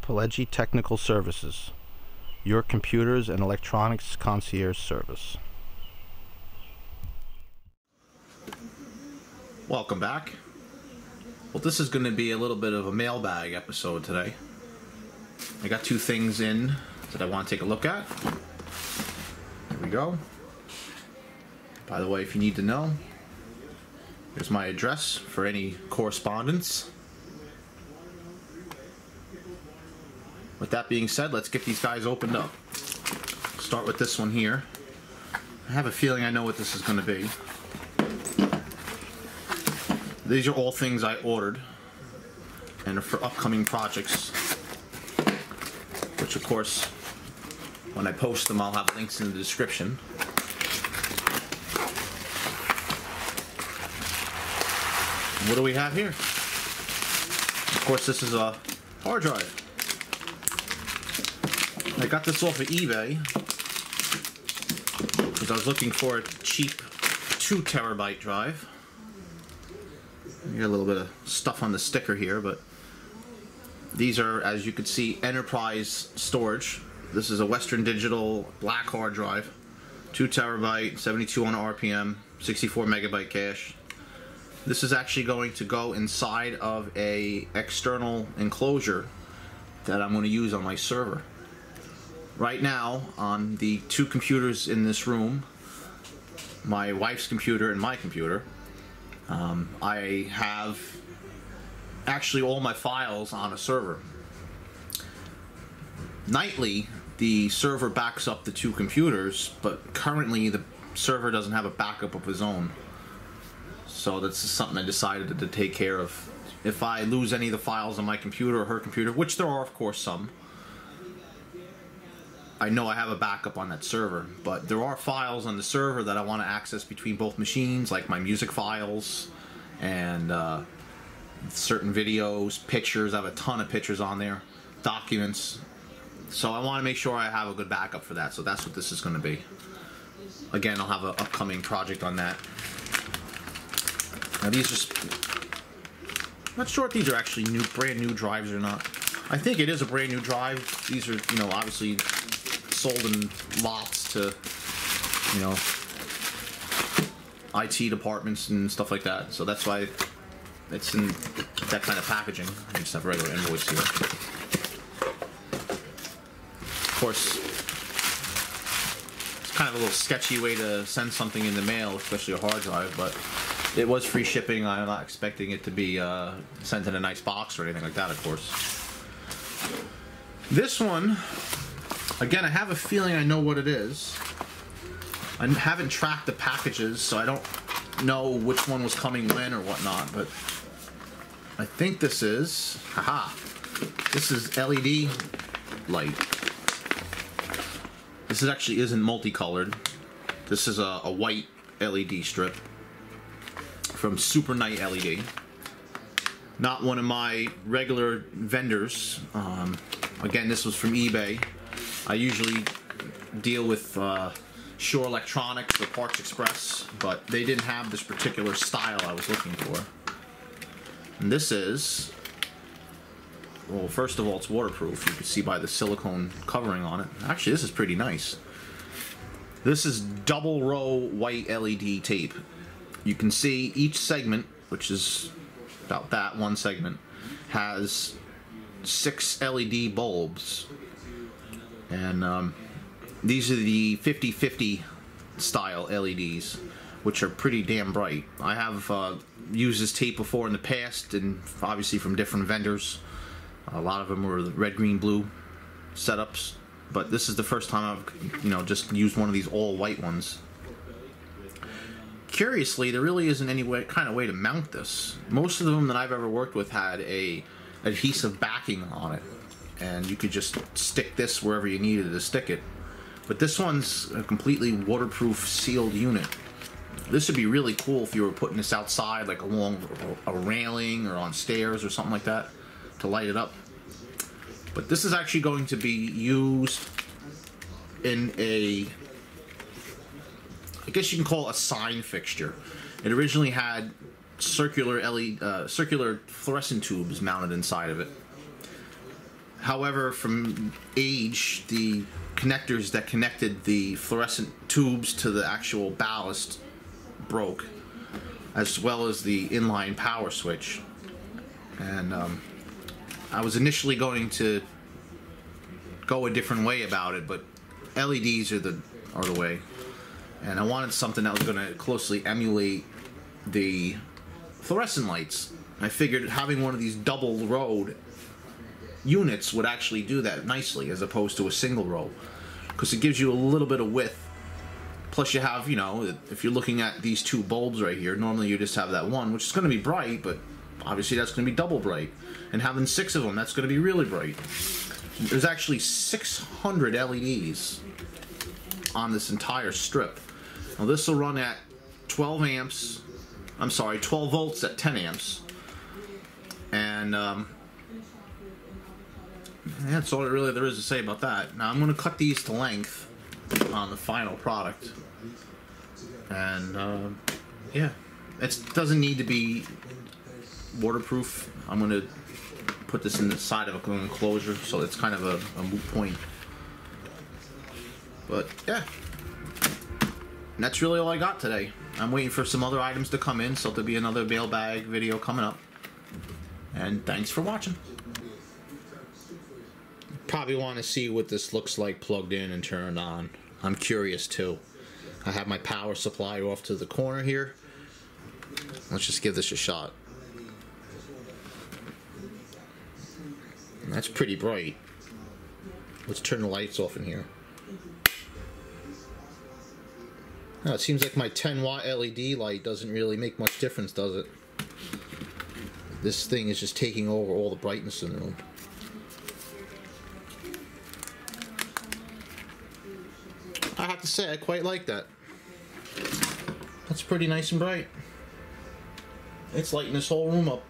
Pileggi Technical Services, your computers and electronics concierge service. Welcome back. Well, this is going to be a little bit of a mailbag episode today. I got two things in that I want to take a look at. Here we go. By the way, if you need to know, here's my address for any correspondence. With that being said, let's get these guys opened up. Start with this one here. I have a feeling I know what this is going to be. These are all things I ordered and are for upcoming projects, which of course, when I post them, I'll have links in the description. What do we have here? Of course, this is a hard drive. I got this off of eBay because I was looking for a cheap 2 terabyte drive. You got a little bit of stuff on the sticker here, but these are, as you can see, enterprise storage. This is a Western Digital black hard drive, 2 terabyte, 7200 RPM, 64 megabyte cache. This is actually going to go inside of a external enclosure that I'm going to use on my server. Right now, on the two computers in this room, my wife's computer and my computer, I have actually all my files on a server. Nightly, the server backs up the two computers, but currently the server doesn't have a backup of its own. So that's just something I decided to take care of. If I lose any of the files on my computer or her computer, which there are of course some, I know I have a backup on that server, but there are files on the server that I want to access between both machines, like my music files and certain videos, pictures. I have a ton of pictures on there, documents. So I want to make sure I have a good backup for that. So that's what this is going to be. Again, I'll have an upcoming project on that. Now these are, I'm not sure if these are actually brand new drives or not. I think it is a brand new drive. These are, you know, obviously sold in lots to, you know, IT departments and stuff like that. So that's why it's in that kind of packaging. I just have a regular invoice here. Of course, it's kind of a little sketchy way to send something in the mail, especially a hard drive, but it was free shipping. I'm not expecting it to be sent in a nice box or anything like that, of course. This one, again, I have a feeling I know what it is. I haven't tracked the packages, so I don't know which one was coming when or whatnot, but I think this is, this is LED light. This actually isn't multicolored. This is a white LED strip from Supernight LED. Not one of my regular vendors. Again, this was from eBay. I usually deal with Shore Electronics or Parts Express, but they didn't have this particular style I was looking for. And this is, well, first of all, it's waterproof. You can see by the silicone covering on it. Actually, this is pretty nice. This is double row white LED tape. You can see each segment, which is about that one segment, has 6 LED bulbs. And these are the 50/50 style LEDs, which are pretty damn bright. I have used this tape before in the past, and obviously from different vendors. A lot of them were red, green, blue setups, but this is the first time I've, you know, just used one of these all white ones. Curiously, there really isn't any kind of way to mount this. Most of them that I've ever worked with had a adhesive backing on it, and you could just stick this wherever you needed to stick it. But this one's a completely waterproof sealed unit. This would be really cool if you were putting this outside, like along a railing or on stairs or something like that, to light it up. But this is actually going to be used in a, I guess you can call it a sign fixture. It originally had circular fluorescent tubes mounted inside of it. However, from age, the connectors that connected the fluorescent tubes to the actual ballast broke, as well as the inline power switch. And I was initially going to go a different way about it, but LEDs are the way. And I wanted something that was going to closely emulate the fluorescent lights. I figured having one of these double rowed units would actually do that nicely, as opposed to a single row, because it gives you a little bit of width. Plus you have, you know, if you're looking at these two bulbs right here, normally you just have that one, which is going to be bright, but obviously that's going to be double bright. And having 6 of them, that's going to be really bright. There's actually 600 LEDs on this entire strip. Now this will run at 12 amps, I'm sorry, 12 volts at 10 amps. And that's all really there is to say about that. Now I'm going to cut these to length on the final product. And yeah, it doesn't need to be waterproof. I'm going to put this in the side of an enclosure, so it's kind of a moot point. But yeah, and that's really all I got today. I'm waiting for some other items to come in, so there'll be another mailbag video coming up. And thanks for watching. Probably want to see what this looks like plugged in and turned on. I'm curious too. I have my power supply off to the corner here. Let's just give this a shot. That's pretty bright. Let's turn the lights off in here. Oh, it seems like my 10-watt LED light doesn't really make much difference, does it? This thing is just taking over all the brightness in the room. I have to say, I quite like that. That's pretty nice and bright. It's lighting this whole room up.